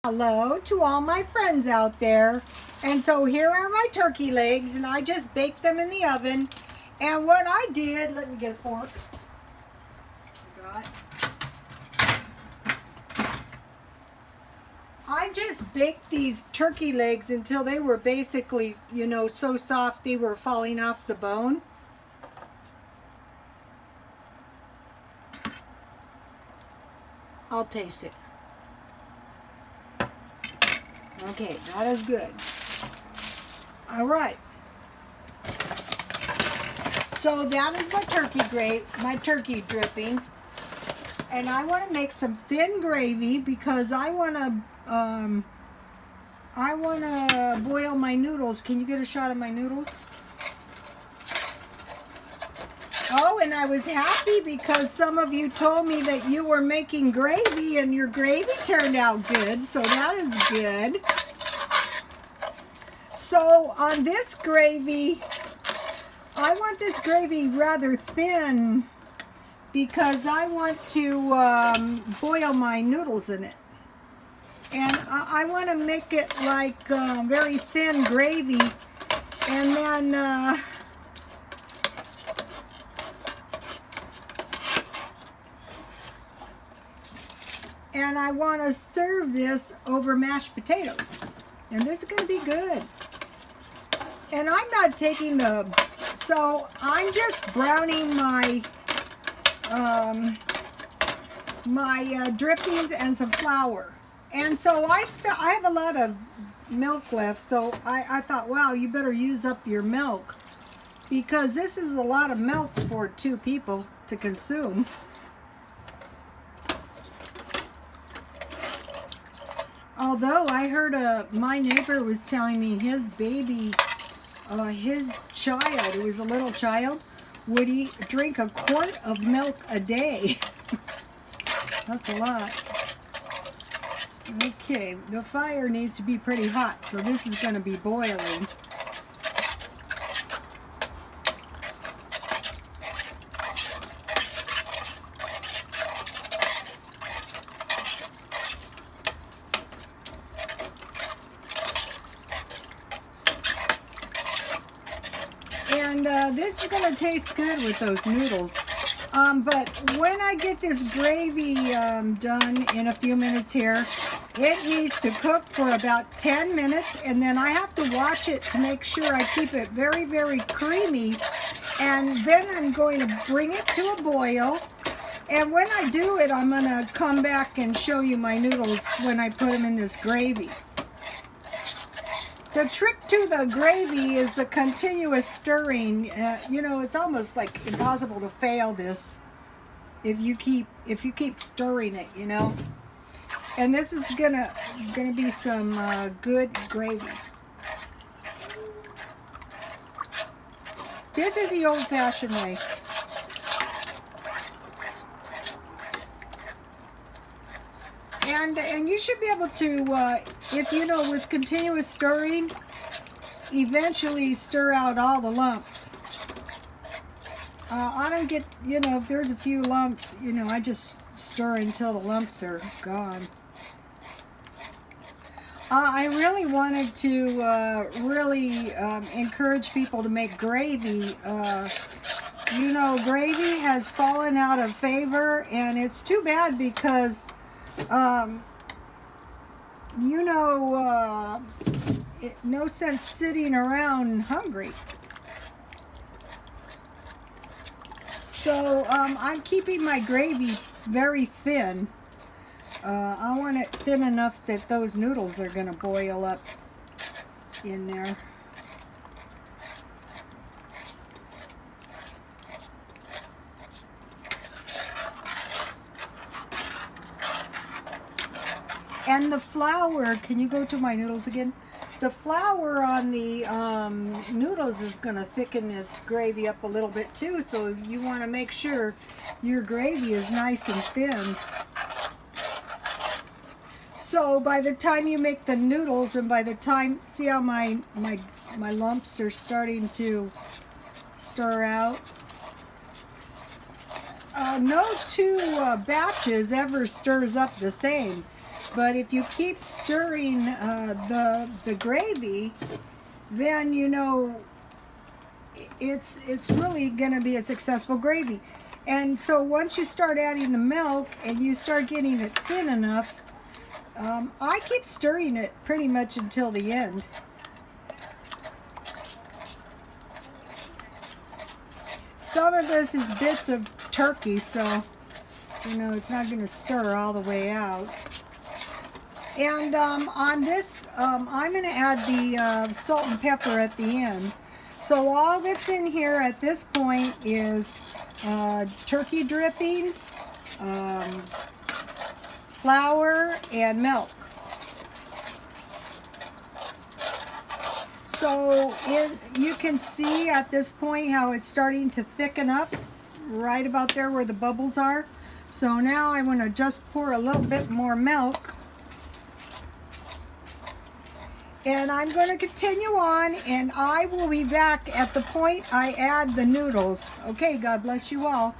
Hello to all my friends out there. And so here are my turkey legs, and I just baked them in the oven. And what I did, let me get a fork. I just baked these turkey legs until they were basically, so soft they were falling off the bone. I'll taste it. Okay, that is good. All right. So that is my turkey drippings. And I want to make some thin gravy because I want to boil my noodles. Can you get a shot of my noodles? Oh, and I was happy because some of you told me that you were making gravy and your gravy turned out good, so that is good. So on this gravy, I want this gravy rather thin because I want to boil my noodles in it. And I want to make it like very thin gravy, and then I want to serve this over mashed potatoes. And this is going to be good. And I'm not taking so I'm just browning my drippings and some flour. And so I have a lot of milk left, so I thought, wow, you better use up your milk because this is a lot of milk for 2 people to consume. Although I heard my neighbor was telling me his baby, his child, who was a little child, would drink a quart of milk a day. That's a lot. Okay, the fire needs to be pretty hot, so this is going to be boiling. And this is going to taste good with those noodles. But when I get this gravy done in a few minutes here, it needs to cook for about 10 minutes, and then I have to watch it to make sure I keep it very, very creamy. And then I'm going to bring it to a boil. And when I do it, I'm going to come back and show you my noodles when I put them in this gravy. The trick to the gravy is the continuous stirring. It's almost like impossible to fail this if you keep stirring it, And this is gonna be some good gravy. This is the old-fashioned way. And you should be able to, with continuous stirring, eventually stir out all the lumps. I don't get, if there's a few lumps, I just stir until the lumps are gone. I really wanted to really encourage people to make gravy. Gravy has fallen out of favor, and it's too bad because no sense sitting around hungry. So I'm keeping my gravy very thin. I want it thin enough that those noodles are going to boil up in there. And the flour, can you go to my noodles again? The flour on the noodles is going to thicken this gravy up a little bit too, so you want to make sure your gravy is nice and thin. So by the time you make the noodles, and by the time, see how my lumps are starting to stir out? No two batches ever stirs up the same. But if you keep stirring the gravy, then you know it's really going to be a successful gravy. And so once you start adding the milk and you start getting it thin enough, I keep stirring it pretty much until the end. Some of this is bits of turkey, so you know it's not going to stir all the way out. And on this, I'm going to add the salt and pepper at the end. So all that's in here at this point is turkey drippings, flour, and milk. So you can see at this point how it's starting to thicken up right about there where the bubbles are. So now I want to just pour a little bit more milk. And I'm going to continue on, and I will be back at the point I add the noodles. Okay, God bless you all.